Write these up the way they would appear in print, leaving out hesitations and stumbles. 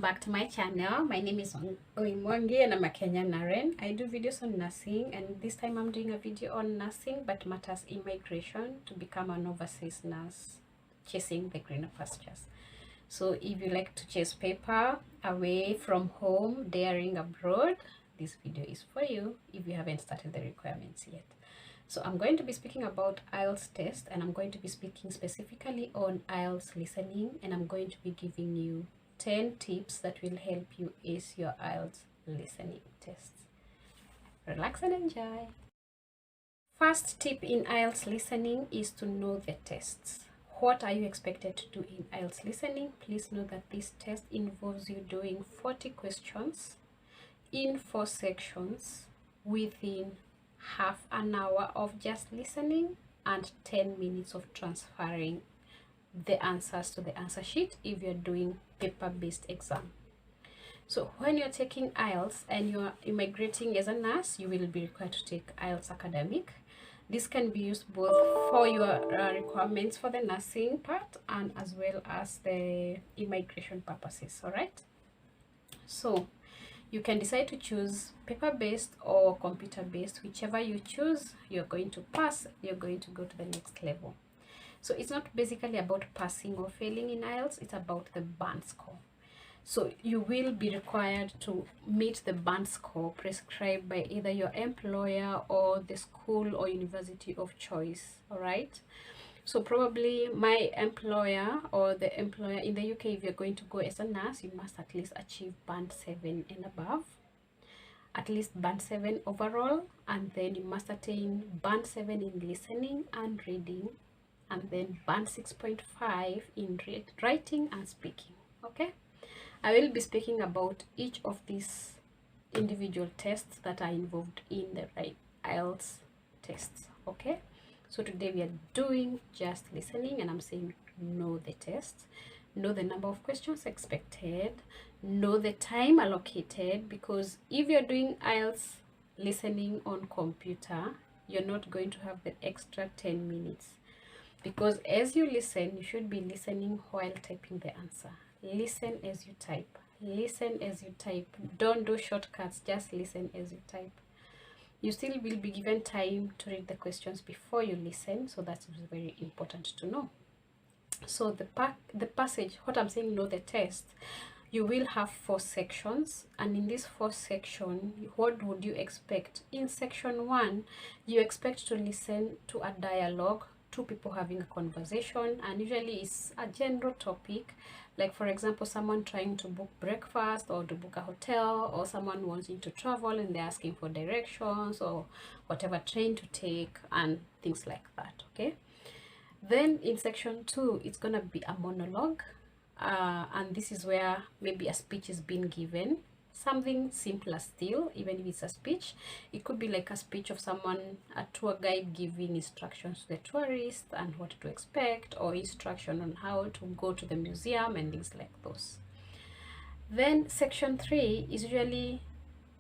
welcome back to my channel. My name is Oimwangi and I'm a Kenyan Naren. I do videos on nursing, and this time I'm doing a video on nursing but matters immigration to become an overseas nurse, chasing the greener pastures. So if you like to chase paper away from home, daring abroad, this video is for you if you haven't started the requirements yet. So I'm going to be speaking about IELTS test, and I'm going to be speaking specifically on IELTS listening, and I'm going to be giving you 10 tips that will help you ace your IELTS listening tests. Relax and enjoy. First tip in IELTS listening is to know the tests. What are you expected to do in IELTS listening? Please know that this test involves you doing 40 questions in 4 sections within half an hour of just listening and 10 minutes of transferring the answers to the answer sheet if you're doing paper-based exam. So when you're taking IELTS and you're immigrating as a nurse, you will be required to take IELTS academic. This can be used both for your requirements for the nursing part and as well as the immigration purposes. All right, so you can decide to choose paper-based or computer-based. Whichever you choose, you're going to pass, you're going to go to the next level. So it's not basically about passing or failing in IELTS, it's about the band score. So you will be required to meet the band score prescribed by either your employer or the school or university of choice. All right, so probably my employer or the employer in the UK, if you're going to go as a nurse, you must at least achieve band 7 and above, at least band 7 overall, and then you must attain band 7 in listening and reading, and then band 6.5 in writing and speaking. Okay, I will be speaking about each of these individual tests that are involved in the IELTS tests. Okay, so today we are doing just listening, and I'm saying know the test, know the number of questions expected, know the time allocated, because if you're doing IELTS listening on computer, you're not going to have the extra 10 minutes, because as you listen, you should be listening while typing the answer. Listen as you type. Listen as you type. Don't do shortcuts, just listen as you type. You still will be given time to read the questions before you listen, so that's very important to know. So the passage, what I'm saying, know the test, you will have 4 sections, and in this 4 section, what would you expect? In section 1, you expect to listen to a dialogue, 2 people having a conversation, and usually it's a general topic, like for example someone trying to book breakfast or to book a hotel, or someone wanting to travel and they're asking for directions or whatever train to take and things like that. Okay, then in section 2, it's gonna be a monologue, and this is where maybe a speech is being given, something simpler still. Even if it's a speech, it could be like a speech of someone, a tour guide giving instructions to the tourist and what to expect, or instruction on how to go to the museum and things like those. Then section 3 is usually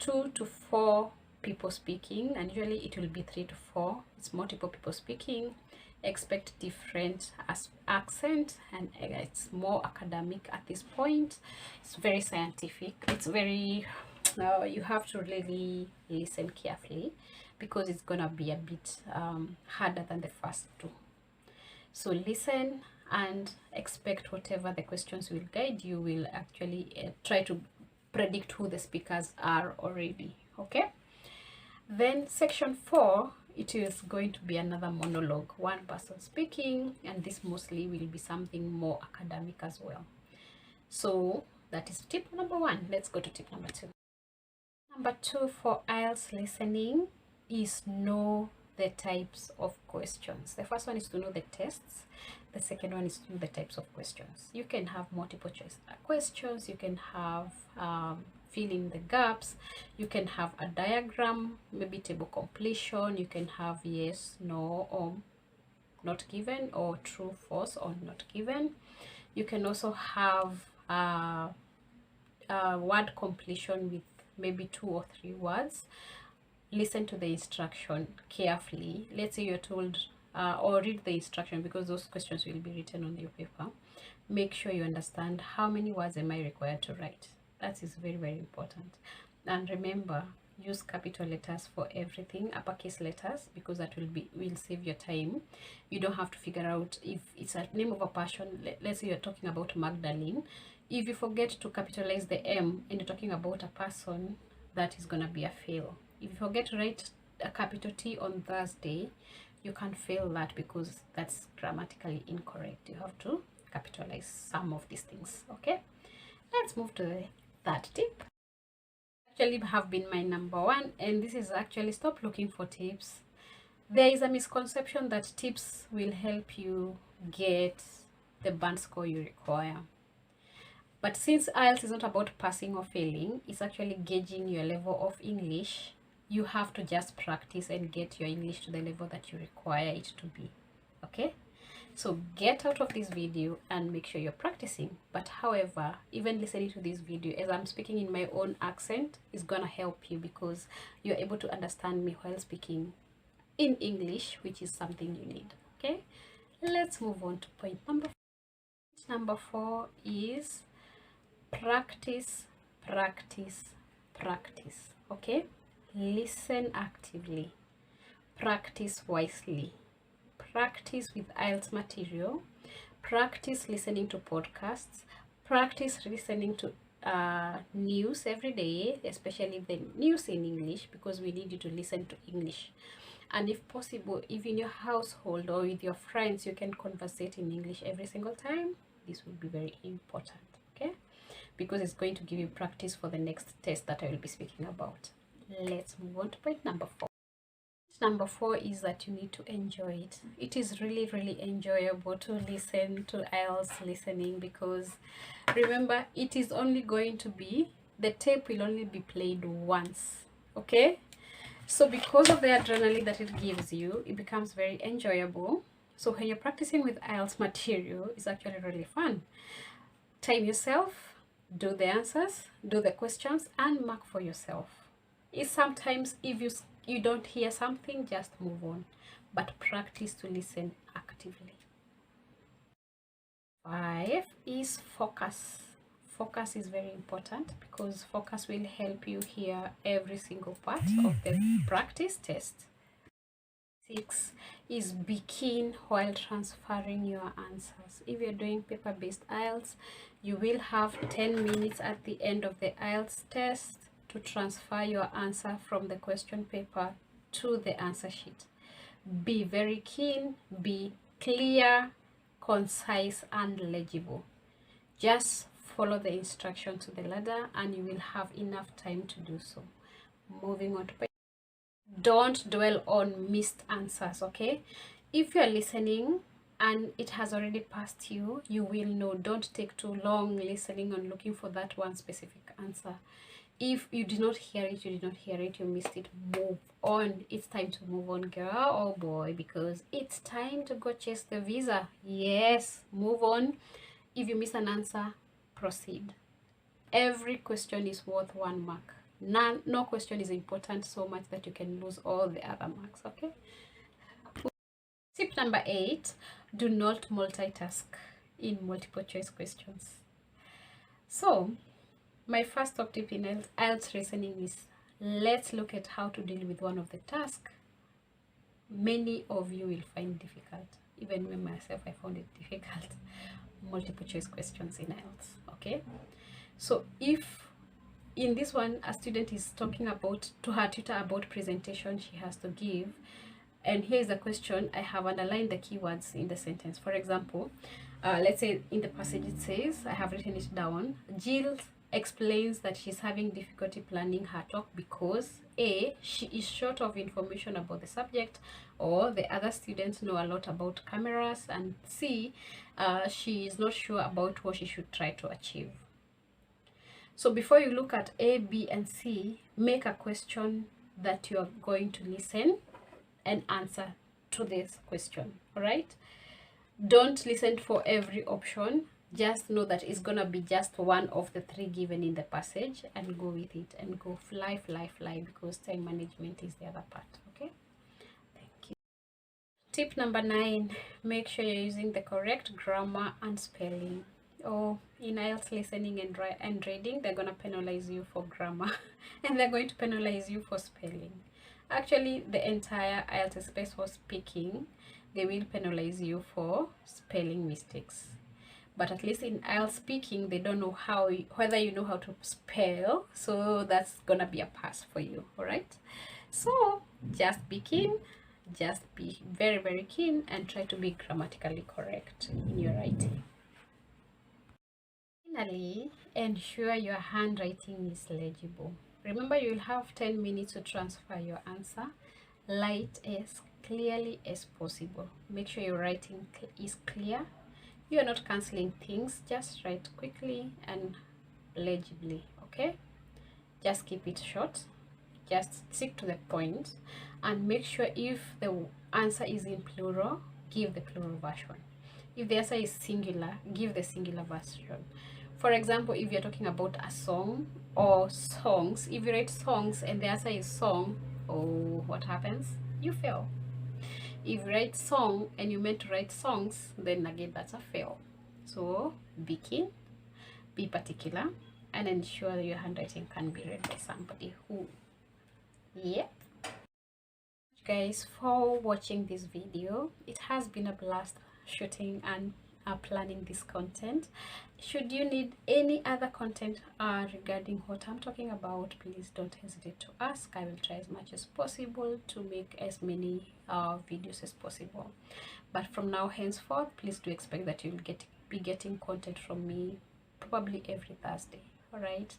2 to 4 people speaking, and usually it will be 3 to 4. It's multiple people speaking. Expect different accent, and it's more academic at this point. It's very scientific. It's very you have to really listen carefully, because it's gonna be a bit harder than the first 2. So listen and expect whatever the questions will guide you will actually try to predict who the speakers are already. Okay, then section 4, it is going to be another monologue, 1 person speaking, and this mostly will be something more academic as well. So that is tip number 1. Let's go to tip number 2. Number 2 for IELTS listening is know the types of questions. The first one is to know the tests. The second one is to know the types of questions. You can have multiple choice questions, you can have fill in the gaps, you can have a diagram, maybe table completion, you can have yes, no, or not given, or true, false, or not given. You can also have word completion with maybe 2 or 3 words. Listen to the instruction carefully. Let's say you're told or read the instruction, because those questions will be written on your paper. Make sure you understand how many words am I required to write. That is very, very important. And remember, use capital letters for everything, uppercase letters, because that will save your time. You don't have to figure out if it's a name of a person. Let's say you're talking about Magdalene. If you forget to capitalize the M and you're talking about a person, that is gonna be a fail. If you forget to write a capital T on Thursday, you can't fail that, because that's grammatically incorrect. You have to capitalize some of these things. Okay, let's move to the third tip. Actually have been my number one, and this is actually, stop looking for tips. There is a misconception that tips will help you get the band score you require. But since IELTS is not about passing or failing, it's actually gauging your level of English. You have to just practice and get your English to the level that you require it to be. Okay? So get out of this video and make sure you're practicing. But however, even listening to this video as I'm speaking in my own accent is gonna help you, because you're able to understand me while speaking in English, which is something you need. Okay, let's move on to point number 4. Number 4 is practice, practice, practice. Okay, listen actively, practice wisely, practice with IELTS material, practice listening to podcasts, practice listening to news every day, especially the news in English, because we need you to listen to English. And if possible, if in your household or with your friends you can conversate in English every single time, this will be very important. Okay, because it's going to give you practice for the next test that I will be speaking about. Let's move on to point number 4. Number 4 is that you need to enjoy it. It is really, really enjoyable to listen to IELTS listening, because remember, it is only going to be, the tape will only be played once. Okay, so because of the adrenaline that it gives you, it becomes very enjoyable. So when you're practicing with IELTS material, it's actually really fun. Time yourself, do the answers, do the questions, and mark for yourself. It's sometimes if you don't hear something, just move on, but practice to listen actively. 5 is focus. Focus is very important, because focus will help you hear every single part of the practice test. 6 is be keen while transferring your answers. If you're doing paper-based IELTS, you will have 10 minutes at the end of the IELTS test to transfer your answer from the question paper to the answer sheet. Be very keen, be clear, concise, and legible. Just follow the instruction to the letter and you will have enough time to do so. Moving on to point. Don't dwell on missed answers. Okay, if you're listening and it has already passed you, you will know. Don't take too long listening and looking for that one specific answer. If you did not hear it, you did not hear it, you missed it, move on. It's time to move on, girl or boy, because it's time to go chase the visa. Yes, move on. If you miss an answer, proceed. Every question is worth 1 mark. No question is important so much that you can lose all the other marks. Okay, tip number 8, do not multitask in multiple choice questions. So my first top tip in IELTS listening is, let's look at how to deal with one of the tasks many of you will find difficult. Even me myself, I found it difficult. Multiple choice questions in IELTS. Okay, so if in this one a student is talking about to her tutor about presentation she has to give, and here is a question, I have underlined the keywords in the sentence. For example, let's say in the passage it says, I have written it down, Jill explains that she's having difficulty planning her talk because A, she is short of information about the subject, or the other students know a lot about cameras, and C, she is not sure about what she should try to achieve. So before you look at A, B, and C, make a question that you are going to listen and answer to this question. All right, don't listen for every option. Just know that it's gonna be just one of the 3 given in the passage, and go with it and go fly, because time management is the other part. Okay, thank you. Tip number 9, make sure you're using the correct grammar and spelling. Oh, in IELTS listening and reading, they're going to penalize you for grammar and they're going to penalize you for spelling. Actually, the entire IELTS space for speaking, they will penalize you for spelling mistakes. But at least in IELTS speaking, they don't know whether you know how to spell, so that's gonna be a pass for you. All right, so just be keen, just be very, very keen, and try to be grammatically correct in your writing. Finally, ensure your handwriting is legible. Remember, you'll have 10 minutes to transfer your answer. Write as clearly as possible. Make sure your writing is clear. You are not canceling things, just write quickly and legibly. Okay, just keep it short, just stick to the point, and make sure if the answer is in plural, give the plural version. If the answer is singular, give the singular version. For example, if you're talking about a song or songs, if you write songs and the answer is song, oh, what happens? You fail. If you write song and you meant to write songs, then again that's a fail. So be keen, be particular, and ensure your handwriting can be read by somebody who, yep. Guys, for watching this video. It has been a blast shooting and planning this content. Should you need any other content regarding what I'm talking about, please don't hesitate to ask. I will try as much as possible to make as many videos as possible. But from now henceforth, please do expect that you'll be getting content from me probably every Thursday. All right,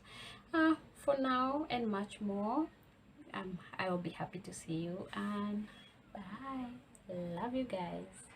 for now and much more, I will be happy to see you, and bye. Love you guys.